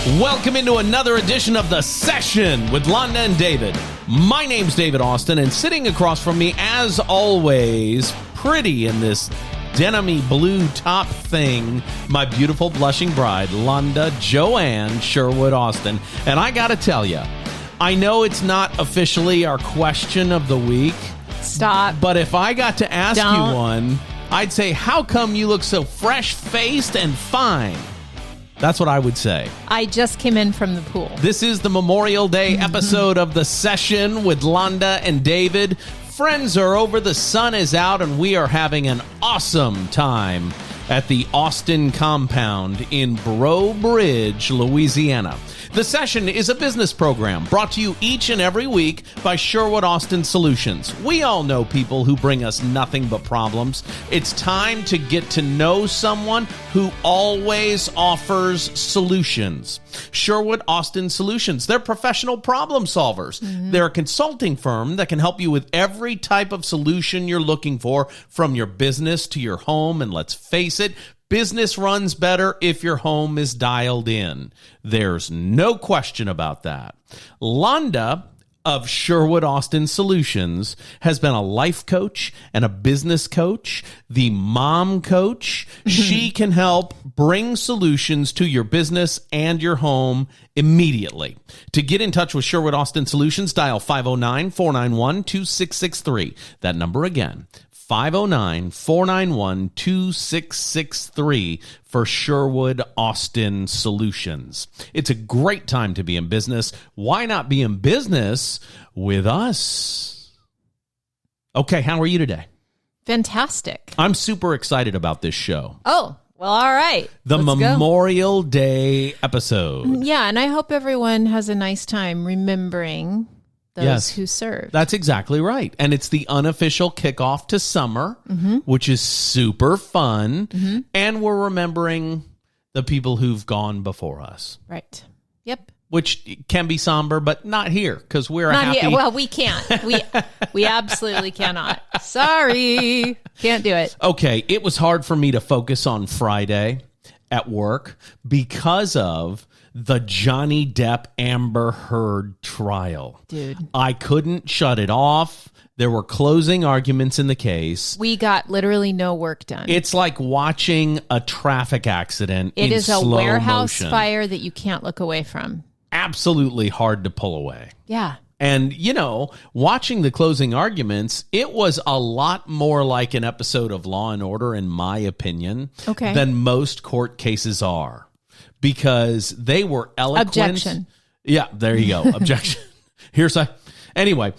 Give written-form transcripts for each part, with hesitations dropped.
Welcome into another edition of The Session with Londa and David. My name's David Austin, and sitting across from me, as always, pretty in this denim-y blue top thing, my beautiful blushing bride, Londa Joanne Sherwood Austin. And I gotta tell you, I know it's not officially our question of the week. Stop. But if I got to ask you one, I'd say, how come you look so fresh-faced and fine? That's what I would say. I just came in from the pool. This is the Memorial Day episode of The Session with Londa and David. Friends are over, the sun is out, and we are having an awesome time at the Austin compound in Breaux Bridge, Louisiana. The Session is a business program brought to you each and every week by Sherwood Austin Solutions. We all know people who bring us nothing but problems. It's time to get to know someone who always offers solutions. Sherwood Austin Solutions, they're professional problem solvers. They're a consulting firm that can help you with every type of solution you're looking for, from your business to your home. And let's face it, business runs better if your home is dialed in. There's no question about that. Londa of Sherwood Austin Solutions has been a life coach and a business coach, the mom coach. She can help bring solutions to your business and your home immediately. To get in touch with Sherwood Austin Solutions, dial 509-491-2663. That number again, 509-491-2663 for Sherwood Austin Solutions. It's a great time to be in business. Why not be in business with us? Okay, how are you today? Fantastic. I'm super excited about this show. Oh, well, all right. The Let's Memorial Day episode. Yeah, and I hope everyone has a nice time remembering those who served. That's exactly right. And it's the unofficial kickoff to summer, which is super fun. And we're remembering the people who've gone before us. Right. Yep. Which can be somber, but not here, because we're Not happy. here. Well, we can't. We absolutely cannot. Sorry. Can't do it. Okay, it was hard for me to focus on Friday at work because of the Johnny Depp Amber Heard trial. Dude. I couldn't shut it off. There were closing arguments in the case. We got literally no work done. It's like watching a traffic accident in slow motion. It is a warehouse fire that you can't look away from. Absolutely hard to pull away. Yeah. And, you know, watching the closing arguments, it was a lot more like an episode of Law and Order, in my opinion, than most court cases are. Because they were eloquent. Objection. Yeah, there you go. Objection. Anyway,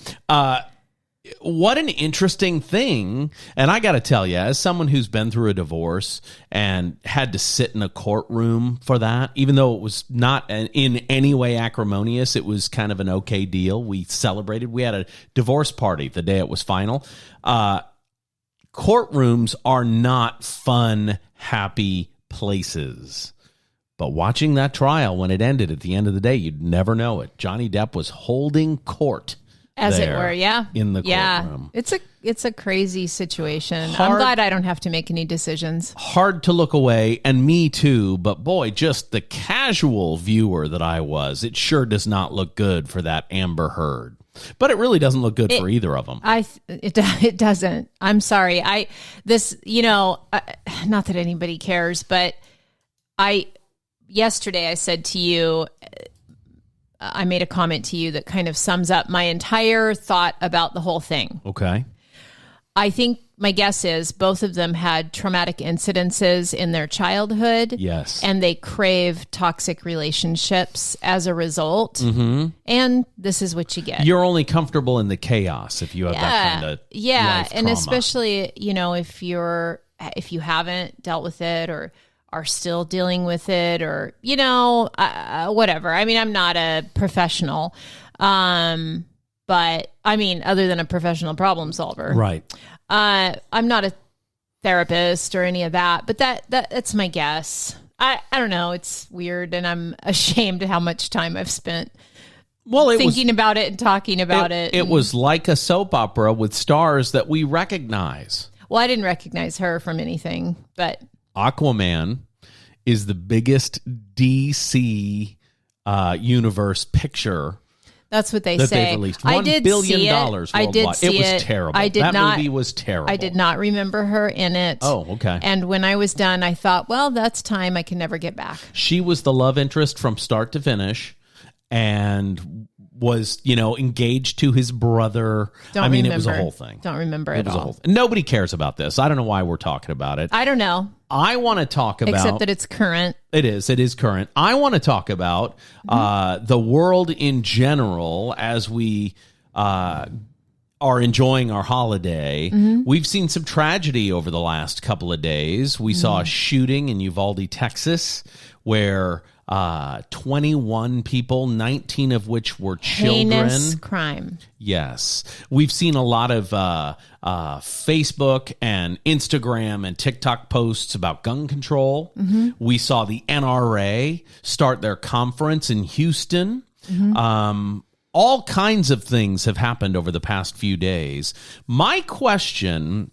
what an interesting thing. And I got to tell you, as someone who's been through a divorce and had to sit in a courtroom for that, even though it was not in any way acrimonious, it was kind of an okay deal. We celebrated. We had a divorce party the day it was final. Courtrooms are not fun, happy places. But watching that trial, when it ended at the end of the day, you'd never know it. Johnny Depp was holding court, as it were, in the courtroom. It's a crazy situation. I'm glad I don't have to make any decisions. Hard to look away, and me too. But boy, just the casual viewer that I was, it sure does not look good for that Amber Heard. But it really doesn't look good for either of them. It doesn't. I'm sorry. Not that anybody cares, but yesterday I said to you, I made a comment to you that kind of sums up my entire thought about the whole thing. Okay. I think my guess is both of them had traumatic incidences in their childhood. Yes. And they crave toxic relationships as a result. Mm-hmm. And this is what you get. You're only comfortable in the chaos if you have that kind of life and trauma. Especially, if you haven't dealt with it or are still dealing with it or, whatever. I mean, I'm not a professional, but I mean, other than a professional problem solver. Right. I'm not a therapist or any of that, but that's my guess. I don't know. It's weird. And I'm ashamed of how much time I've spent thinking about it and talking about it. It was like a soap opera with stars that we recognize. Well, I didn't recognize her from anything, but Aquaman is the biggest DC universe picture. That's what they that say. They've released. $1 billion worldwide. I did see it. Was terrible. That movie was terrible. I did not remember her in it. Oh, okay. And when I was done, I thought, well, that's time I can never get back. She was the love interest from start to finish, and was, engaged to his brother. It was a whole thing. Don't remember it was all. A whole thing. Nobody cares about this. I don't know why we're talking about it. I don't know. I want to talk about... Except that it's current. It is current. I want to talk about the world in general as we are enjoying our holiday. We've seen some tragedy over the last couple of days. We saw a shooting in Uvalde, Texas, where 21 people, 19 of which were children. Heinous crime. Yes. We've seen a lot of Facebook and Instagram and TikTok posts about gun control. We saw the NRA start their conference in Houston. All kinds of things have happened over the past few days. My question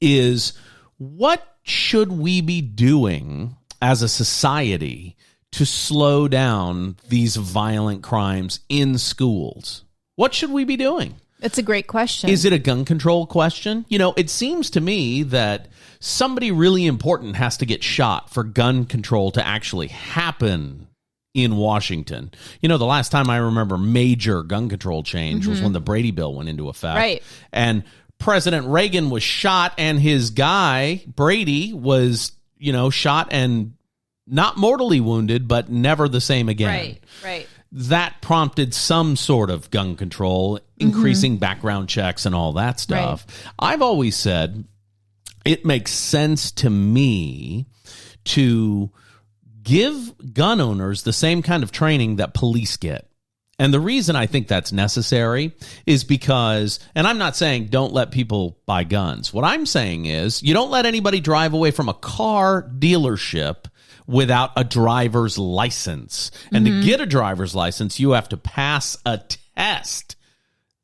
is, what should we be doing as a society to slow down these violent crimes in schools? What should we be doing? It's a great question. Is it a gun control question? It seems to me that somebody really important has to get shot for gun control to actually happen in Washington. The last time I remember major gun control change was when the Brady Bill went into effect. Right. And President Reagan was shot, and his guy, Brady, was, shot and not mortally wounded, but never the same again. Right. That prompted some sort of gun control, increasing background checks and all that stuff. Right. I've always said it makes sense to me to give gun owners the same kind of training that police get. And the reason I think that's necessary is because, and I'm not saying don't let people buy guns. What I'm saying is you don't let anybody drive away from a car dealership without a driver's license. And to get a driver's license, you have to pass a test.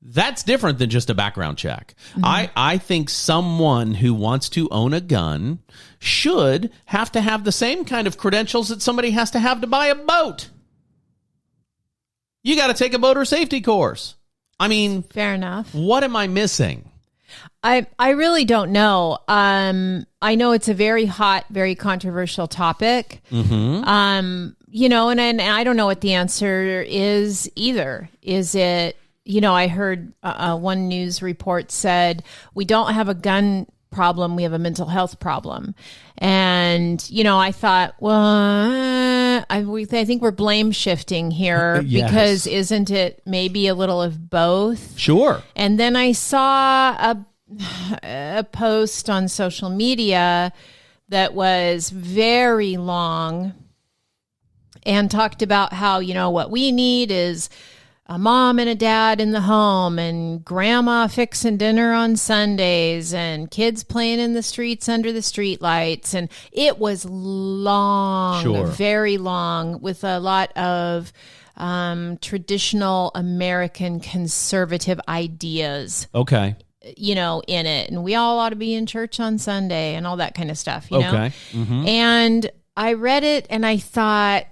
That's different than just a background check. I think someone who wants to own a gun should have to have the same kind of credentials that somebody has to have to buy a boat. You got to take a boater safety course. Fair enough. What am I missing? I really don't know. I know it's a very hot, very controversial topic. And I don't know what the answer is either. Is it, I heard one news report said, we don't have a gun problem, we have a mental health problem. And, I thought, well, I think we're blame shifting here Yes. because isn't it maybe a little of both? Sure. And then I saw a post on social media that was very long and talked about how, what we need is a mom and a dad in the home and grandma fixing dinner on Sundays and kids playing in the streets under the street lights. And it was long, Sure. very long, with a lot of traditional American conservative ideas. Okay. In it. And we all ought to be in church on Sunday and all that kind of stuff, know? Okay. And I read it and I thought,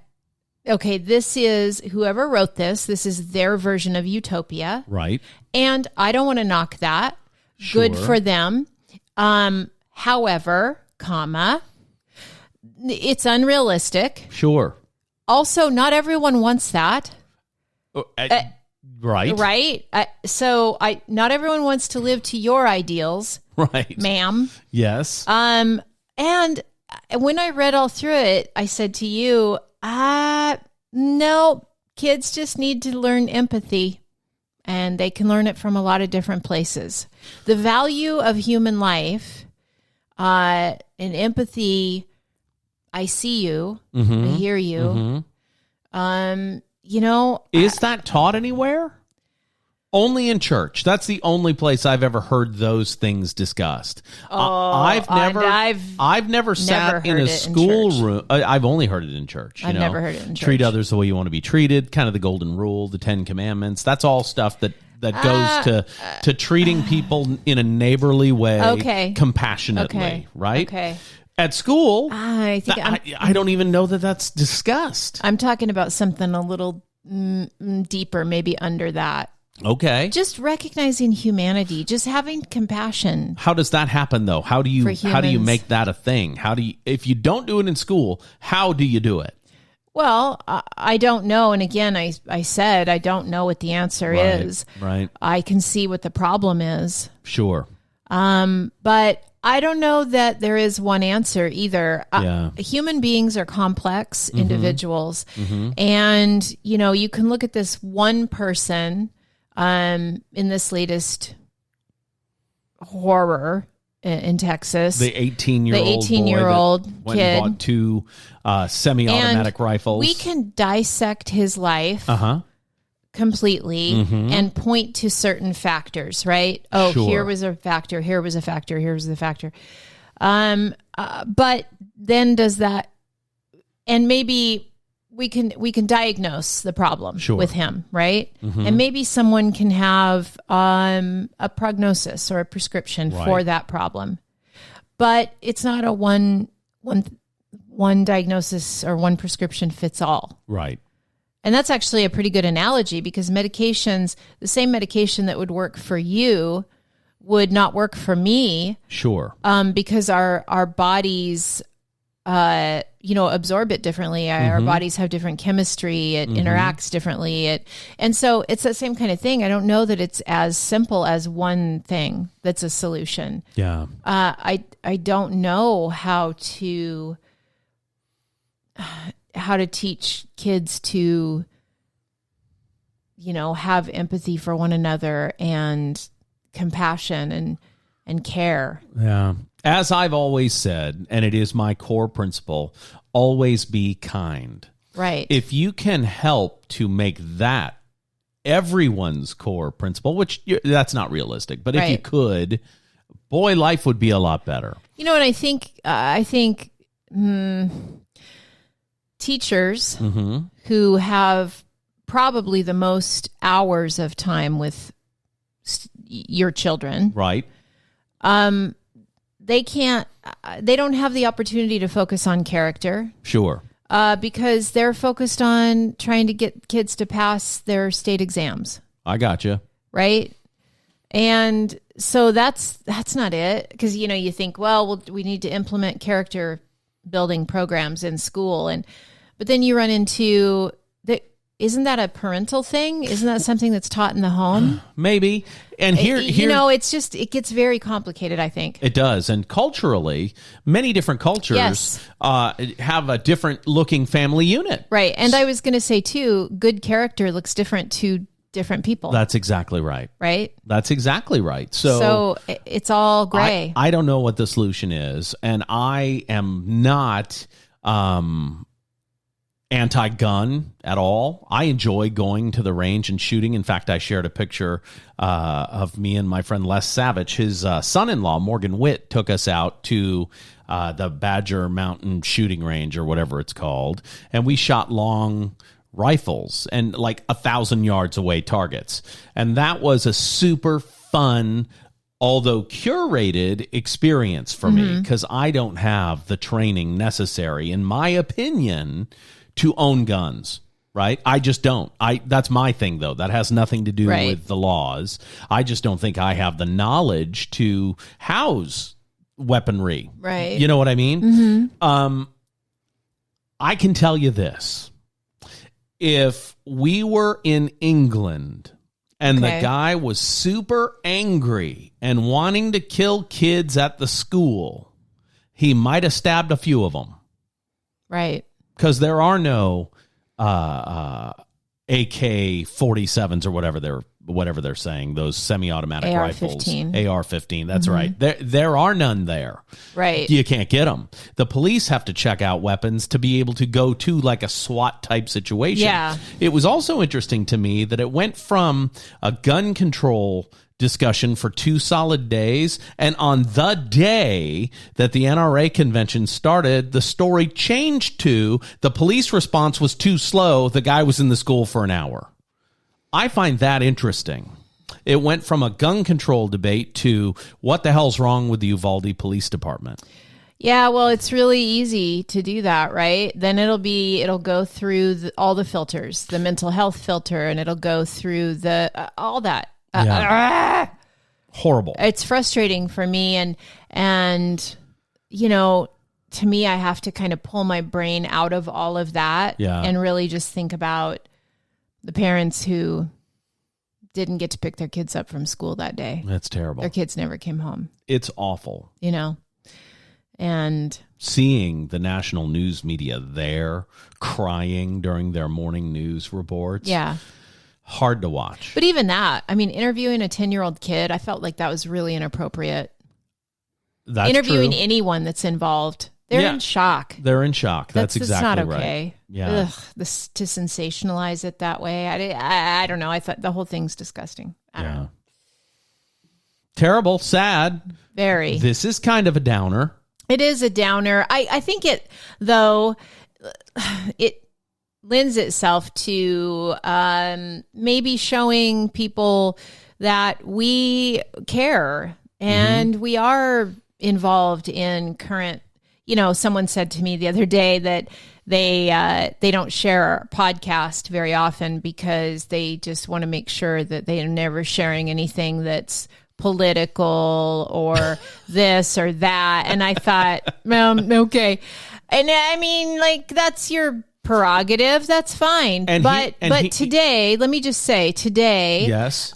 okay, this is whoever wrote this is their version of utopia. Right. And I don't want to knock that. Sure. Good for them. However, it's unrealistic. Sure. Also, not everyone wants that. Right. Right? Not everyone wants to live to your ideals. Right. Ma'am. Yes. And when I read all through it, I said to you, no, kids just need to learn empathy, and they can learn it from a lot of different places. The value of human life, and empathy, I see you, I hear you. Is that taught anywhere? Only in church. That's the only place I've ever heard those things discussed. I've never sat in a schoolroom. I've only heard it in church. I've never heard it in church. Treat others the way you want to be treated. Kind of the golden rule, the 10 Commandments. That's all stuff that goes to treating people in a neighborly way, compassionately, right? Okay. At school, I think I don't even know that that's discussed. I'm talking about something a little deeper, maybe under that. Okay. Just recognizing humanity, just having compassion. How does that happen though? How do you make that a thing? If you don't do it in school, how do you do it? Well, I don't know. And again, I said I don't know what the answer is. Right. I can see what the problem is. Sure. But I don't know that there is one answer either. Human beings are complex individuals. And, you can look at this one person in this latest horror in Texas. The 18-year-old kid went and bought 2 semi-automatic rifles. We can dissect his life completely and point to certain factors, right? Oh, sure. Here was a factor, here was a factor, here was the factor. But then does that, and maybe we can diagnose the problem with him, right? And maybe someone can have a prognosis or a prescription for that problem. But it's not a one diagnosis or one prescription fits all. Right. And that's actually a pretty good analogy because medications, the same medication that would work for you would not work for me. Sure. Because our bodies absorb it differently. Our bodies have different chemistry. It interacts differently. And so it's the same kind of thing. I don't know that it's as simple as one thing that's a solution. Yeah. I don't know how to teach kids to, have empathy for one another and compassion and care. Yeah. As I've always said, and it is my core principle, always be kind. Right. If you can help to make that everyone's core principle, which that's not realistic, but if you could, boy, life would be a lot better. And I think teachers who have probably the most hours of time with your children, right? They don't have the opportunity to focus on character. Sure. Because they're focused on trying to get kids to pass their state exams. I gotcha. Right? And so that's not it. Because, you think, well, we need to implement character building programs in school. But then you run into isn't that a parental thing? Isn't that something that's taught in the home? Maybe. And here, it gets very complicated, I think. It does. And culturally, many different cultures have a different looking family unit. Right. And I was going to say, too, good character looks different to different people. That's exactly right. Right? That's exactly right. So it's all gray. I don't know what the solution is. And I am not anti-gun at all. I enjoy going to the range and shooting. In fact, I shared a picture of me and my friend Les Savage. His son-in-law, Morgan Witt, took us out to the Badger Mountain shooting range or whatever it's called. And we shot long rifles and like 1,000 yards away targets. And that was a super fun, although curated experience for me because I don't have the training necessary, in my opinion, to own guns, right? I just don't. That's my thing, though. That has nothing to do with the laws. I just don't think I have the knowledge to house weaponry. Right. You know what I mean? I can tell you this. If we were in England and the guy was super angry and wanting to kill kids at the school, he might have stabbed a few of them. Right. Because there are no AK-47s or whatever they're saying, those semi-automatic rifles. AR-15. That's right. There are none there. Right. You can't get them. The police have to check out weapons to be able to go to like a SWAT type situation. Yeah. It was also interesting to me that it went from a gun control discussion for 2 solid days, and on the day that the NRA convention started, the story changed to the police response was too slow. The guy was in the school for an hour. I find that interesting. It went from a gun control debate to what the hell's wrong with the Uvalde Police Department. Yeah, well, it's really easy to do that, right? Then it'll go through all the filters, the mental health filter, and it'll go through all that. Horrible. It's frustrating for me, and to me, I have to kind of pull my brain out of all of that and really just think about the parents who didn't get to pick their kids up from school that day. That's terrible. Their kids never came home. It's awful. And seeing the national news media there crying during their morning news reports. Yeah. Hard to watch. But even that, I mean, interviewing a 10-year-old kid, I felt like that was really inappropriate. That's interviewing true. anyone that's involved. They're in shock. They're in shock. That's exactly not right. Okay. Yeah. To sensationalize it that way. I don't know. I thought the whole thing's disgusting. I don't know. Terrible. Sad. Very. This is kind of a downer. It is a downer. I think it lends itself to maybe showing people that we care and we are involved in current. Someone said to me the other day that they don't share our podcast very often because they just want to make sure that they are never sharing anything that's political or this or that. And I thought, okay. And I mean, like, that's your prerogative. That's fine. But today, let me just say today, yes,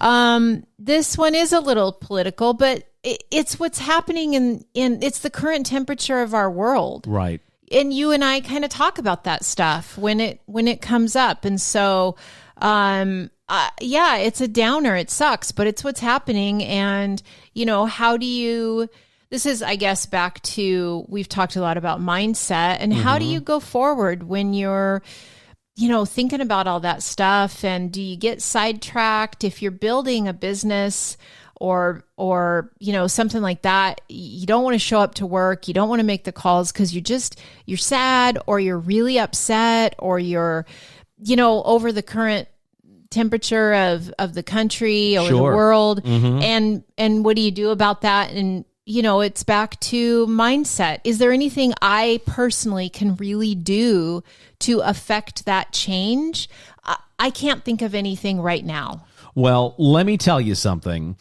this one is a little political, but it's what's happening in it's the current temperature of our world. Right. And you and I kind of talk about that stuff when it comes up. And so, it's a downer. It sucks, but it's what's happening. And, how do you, this is, I guess, back to, we've talked a lot about mindset and how do you go forward when you're, thinking about all that stuff? And do you get sidetracked if you're building a business or something like that? You don't want to show up to work. You don't want to make the calls because you're sad or you're really upset or you're, over the current temperature of the country or the world. And what do you do about that? And, it's back to mindset. Is there anything I personally can really do to affect that change? I can't think of anything right now. Well, let me tell you something.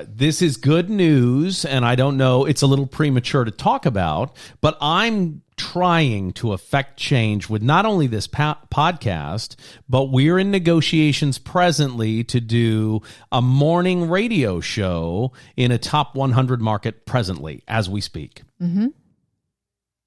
This is good news, and I don't know, it's a little premature to talk about, but I'm trying to affect change with not only this podcast, but we're in negotiations presently to do a morning radio show in a top 100 market presently as we speak.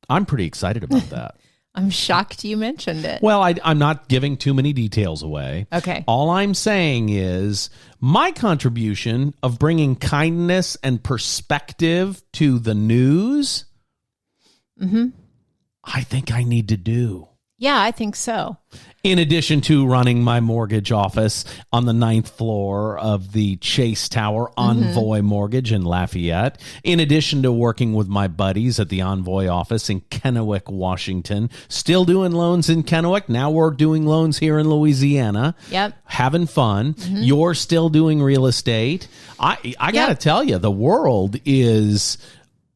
I'm pretty excited about that. I'm shocked you mentioned it. Well, I'm not giving too many details away. Okay. All I'm saying is my contribution of bringing kindness and perspective to the news, I think I need to do. Yeah, I think so. In addition to running my mortgage office on the 9th floor of the Chase Tower Envoy Mortgage in Lafayette, in addition to working with my buddies at the Envoy office in Kennewick, Washington, still doing loans in Kennewick. Now we're doing loans here in Louisiana. Yep. Having fun. You're still doing real estate. I got to tell you, the world is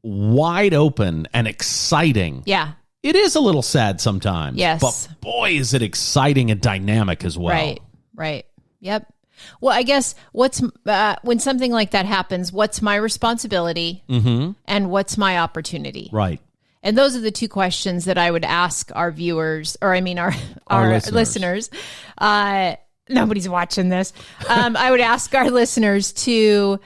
wide open and exciting. Yeah. It is a little sad sometimes. Yes. But boy, is it exciting and dynamic as well. Right. Yep. Well, I guess when something like that happens, what's my responsibility and what's my opportunity? Right. And those are the two questions that I would ask our viewers, or I mean, our listeners. Nobody's watching this. I would ask our listeners to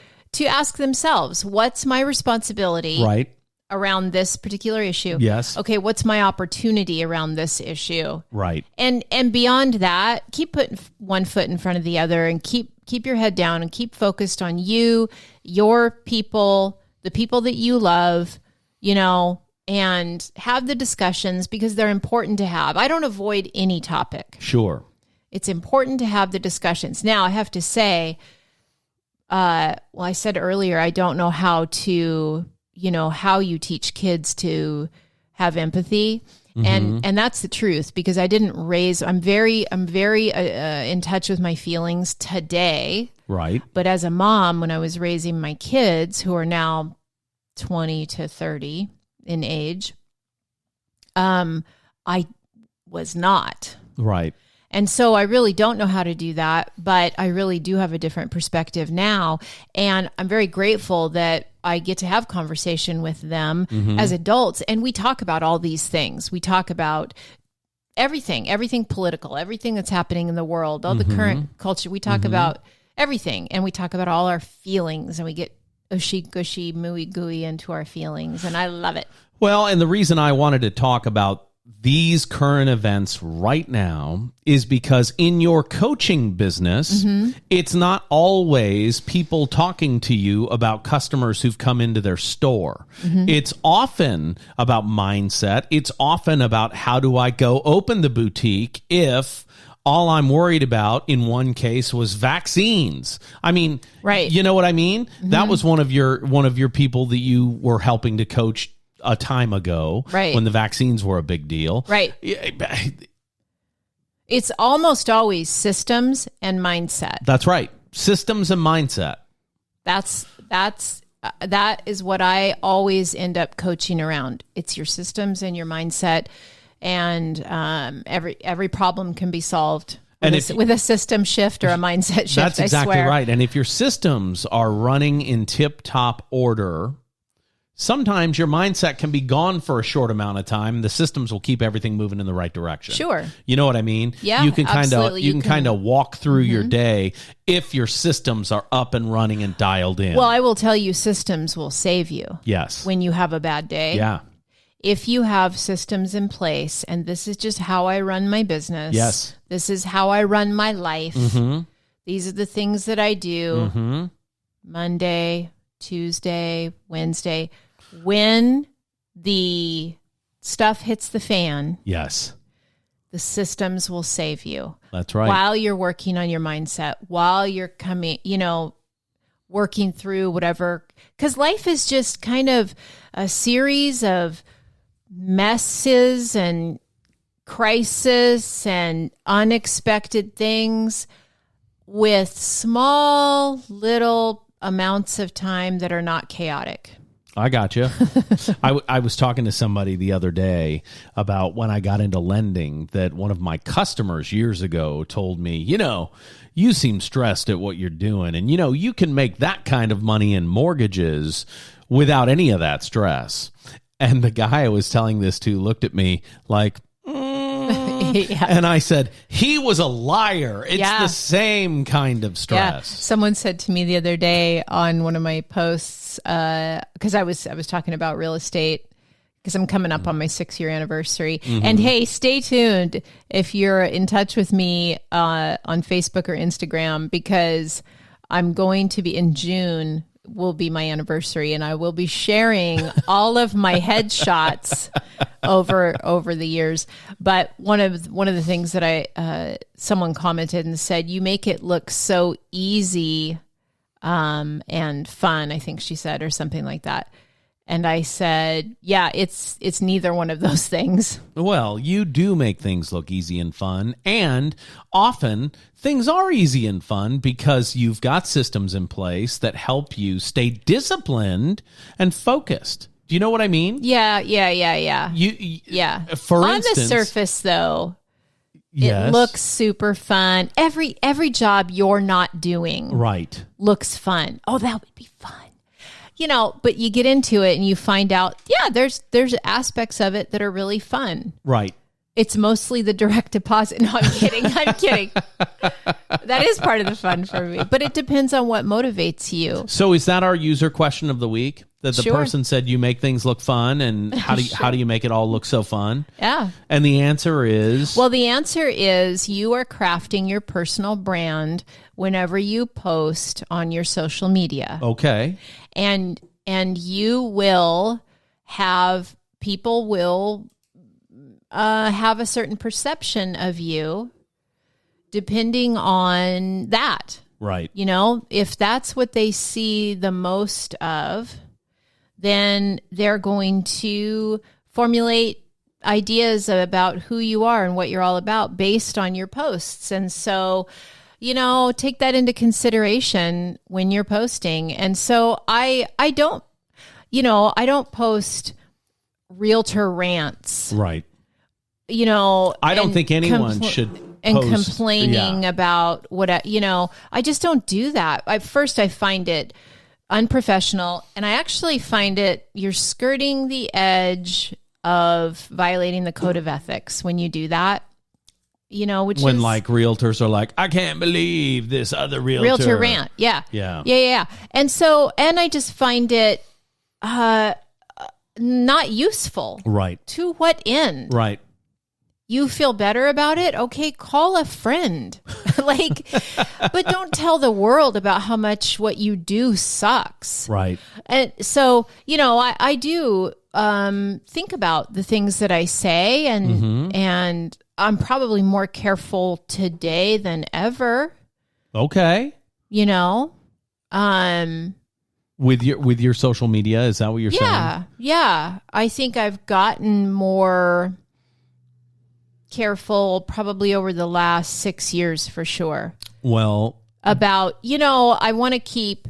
ask themselves, what's my responsibility? Right. Around this particular issue. Yes. Okay, what's my opportunity around this issue? Right. And beyond that, keep putting one foot in front of the other and keep your head down and keep focused on you, your people, the people that you love, and have the discussions because they're important to have. I don't avoid any topic. Sure. It's important to have the discussions. Now, I have to say, I said earlier, I don't know how you teach kids to have empathy. And that's the truth because I didn't I'm very in touch with my feelings today. Right. But as a mom, when I was raising my kids who are now 20 to 30, in age. I was not. Right. And so I really don't know how to do that, but I really do have a different perspective now. And I'm very grateful that I get to have conversation with them as adults. And we talk about all these things. We talk about everything political, everything that's happening in the world, all the current culture. We talk about everything, and we talk about all our feelings, and we get ushy gushy, mooey gooey into our feelings. And I love it. Well, and the reason I wanted to talk about these current events right now is because in your coaching business, it's not always people talking to you about customers who've come into their store. It's often about mindset. It's often about how do I go open the boutique if all I'm worried about in one case was vaccines. I mean, right. You know what I mean? That was one of your people that you were helping to coach a time ago, right, when the vaccines were a big deal. Right. It's almost always systems and mindset. That's right. Systems and mindset. That is what I always end up coaching around. It's your systems and your mindset, and every problem can be solved with a system shift or a mindset shift. That's exactly I swear. right. And if your systems are running in tip-top order, sometimes your mindset can be gone for a short amount of time. The systems will keep everything moving in the right direction. Sure. You know what I mean? Yeah, you can kind of walk through your Mm-hmm. day if your systems are up and running and dialed in. Well, I will tell you, systems will save you. Yes. When you have a bad day. Yeah. If you have systems in place, and this is just how I run my business. Yes. This is how I run my life. These are the things that I do. Monday, Tuesday, Wednesday. When the stuff hits the fan, yes, the systems will save you. That's right. While you're working on your mindset, while you're working through whatever, because life is just kind of a series of messes and crisis and unexpected things with small little amounts of time that are not chaotic. I got you. I was talking to somebody the other day about when I got into lending, that one of my customers years ago told me, you seem stressed at what you're doing. And, you can make that kind of money in mortgages without any of that stress. And the guy I was telling this to looked at me like, Yeah. And I said, he was a liar. It's the same kind of stress. Yeah. Someone said to me the other day on one of my posts, because I was talking about real estate, because I'm coming up on my 6-year anniversary. And hey, stay tuned if you're in touch with me on Facebook or Instagram, because I'm going to be in June will be my anniversary, and I will be sharing all of my headshots over the years. But one of the things that someone commented and said, you make it look so easy and fun, I think she said, or something like that. And I said, yeah, it's neither one of those things. Well, you do make things look easy and fun, and often things are easy and fun because you've got systems in place that help you stay disciplined and focused. Do you know what I mean? Yeah. For on instance, the surface, though, yes, it looks super fun. Every job you're not doing looks fun. Oh, that would be fun. But you get into it and you find out, there's aspects of it that are really fun. Right. It's mostly the direct deposit. No, I'm kidding. That is part of the fun for me. But it depends on what motivates you. So is that our user question of the week? That the person said you make things look fun, and how do you make it all look so fun? Yeah. And the answer is? Well, the answer is you are crafting your personal brand whenever you post on your social media. Okay. And you will have, people will have a certain perception of you depending on that. Right. If that's what they see the most of, then they're going to formulate ideas about who you are and what you're all about based on your posts. And so, take that into consideration when you're posting. And so I don't post realtor rants. Right. You know, I don't think anyone should and post, complaining about what, I just don't do that. I find it unprofessional, and I actually find you're skirting the edge of violating the code of ethics when you do that. Which when is, like realtors are like, I can't believe this other realtor rant. Yeah. And I just find it not useful. Right. To what end? Right. You feel better about it? Okay, call a friend. But don't tell the world about how much what you do sucks. Right. And so, I do think about the things that I say, and I'm probably more careful today than ever. Okay. With your social media, is that what you're saying? Yeah. I think I've gotten more careful probably over the last 6 years for sure. Well, about, I want to keep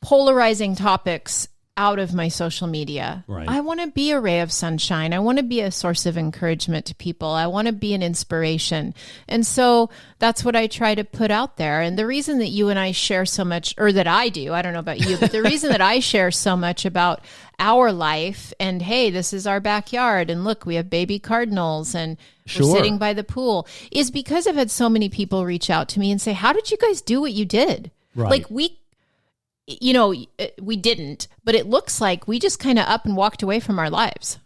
polarizing topics out of my social media. Right. I want to be a ray of sunshine. I want to be a source of encouragement to people. I want to be an inspiration. And so that's what I try to put out there. And the reason that you and I share so much, or that I do, I don't know about you, but the reason that I share so much about our life and, hey, this is our backyard, and look, we have baby cardinals, and we're sitting by the pool, is because I've had so many people reach out to me and say, how did you guys do what you did? Right. Like we didn't, but it looks like we just kind of up and walked away from our lives.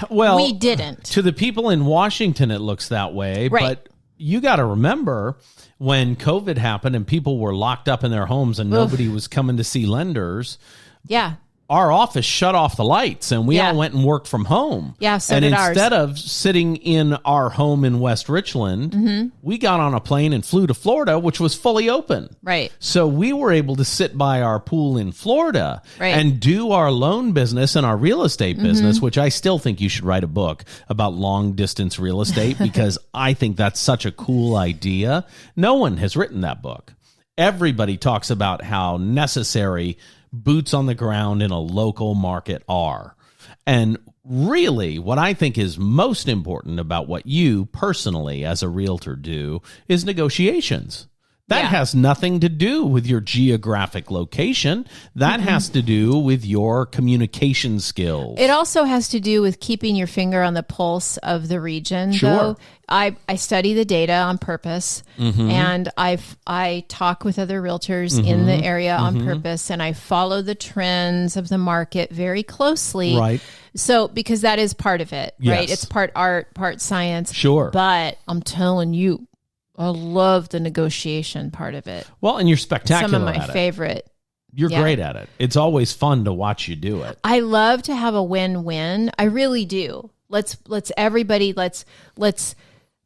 Well, we didn't. To the people in Washington, it looks that way. Right. But you got to remember when COVID happened and people were locked up in their homes and nobody was coming to see lenders. Yeah. Our office shut off the lights and we all went and worked from home. Yeah, so and did instead ours. of sitting in our home in West Richland, we got on a plane and flew to Florida, which was fully open. Right. So we were able to sit by our pool in Florida and do our loan business and our real estate business, which I still think you should write a book about long distance real estate because I think that's such a cool idea. No one has written that book. Everybody talks about how necessary boots on the ground in a local market are. And really, what I think is most important about what you personally as a realtor do is negotiations. That has nothing to do with your geographic location. That has to do with your communication skills. It also has to do with keeping your finger on the pulse of the region. Sure. Though. I study the data on purpose, and I talk with other realtors in the area on purpose, and I follow the trends of the market very closely. Right. So, because that is part of it, right? Yes. It's part art, part science. Sure. But I'm telling you, I love the negotiation part of it. Well, and you're spectacular Some of my at it. favorite. You're great at it. It's always fun to watch you do it. I love to have a win-win. I really do. Let's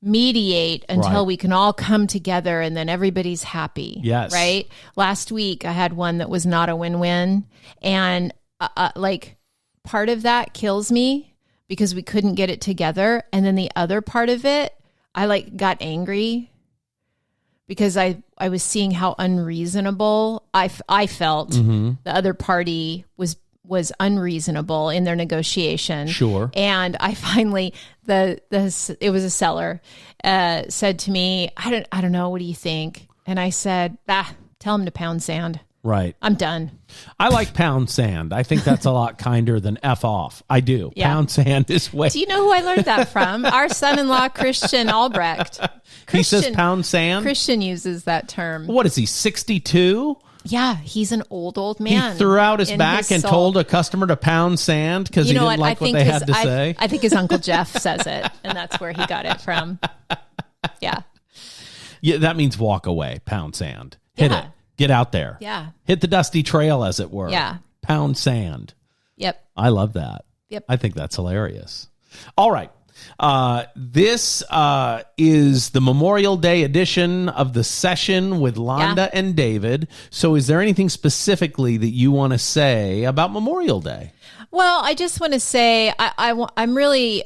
mediate until we can all come together and then everybody's happy. Yes. Right? Last week I had one that was not a win-win, and part of that kills me because we couldn't get it together, and then the other part of it I got angry because I was seeing how unreasonable I felt the other party was unreasonable in their negotiation. Sure. And I finally, it was a seller, said to me, I don't know, what do you think? And I said, tell him to pound sand. Right. I'm done. I like pound sand. I think that's a lot kinder than F off. I do. Yeah. Pound sand is way. Do you know who I learned that from? Our son-in-law, Christian Albrecht. He says pound sand? Christian uses that term. What is he, 62? Yeah, he's an old man. He threw out his back and told a customer to pound sand because he didn't like what they had to say. I think his Uncle Jeff says it, and that's where he got it from. Yeah. Yeah, that means walk away, pound sand. Hit it. Get out there. Yeah. Hit the dusty trail, as it were. Yeah. Pound sand. Yep. I love that. Yep. I think that's hilarious. All right. This is the Memorial Day edition of the session with Londa and David. So is there anything specifically that you want to say about Memorial Day? Well, I just want to say I'm really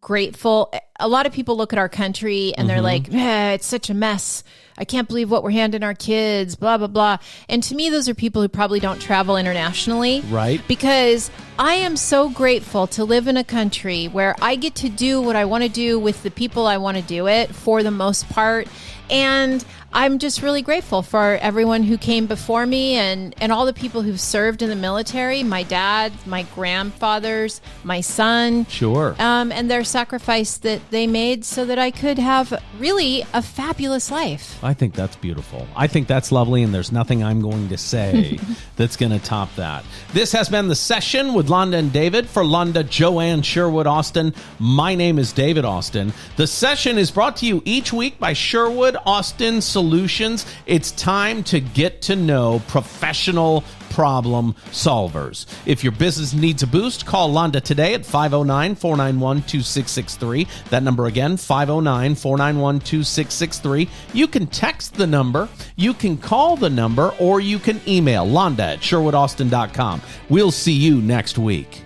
grateful. a lot of people look at our country and they're like, it's such a mess. I can't believe what we're handing our kids, blah, blah, blah. And to me, those are people who probably don't travel internationally. Right. Because I am so grateful to live in a country where I get to do what I want to do with the people I want to do it for the most part. And I'm just really grateful for everyone who came before me and all the people who've served in the military, my dad, my grandfathers, my son. Sure. And their sacrifice that they made so that I could have really a fabulous life. I think that's beautiful. I think that's lovely, and there's nothing I'm going to say that's going to top that. This has been The Session with Londa and David. For Londa, Joanne, Sherwood, Austin, my name is David Austin. The Session is brought to you each week by Sherwood Austin Solutions. It's time to get to know professional problem solvers. If your business needs a boost, call Londa today at 509-491-2663. That number again, 509-491-2663. You can text the number, you can call the number, or you can email Londa at SherwoodAustin.com. We'll see you next week.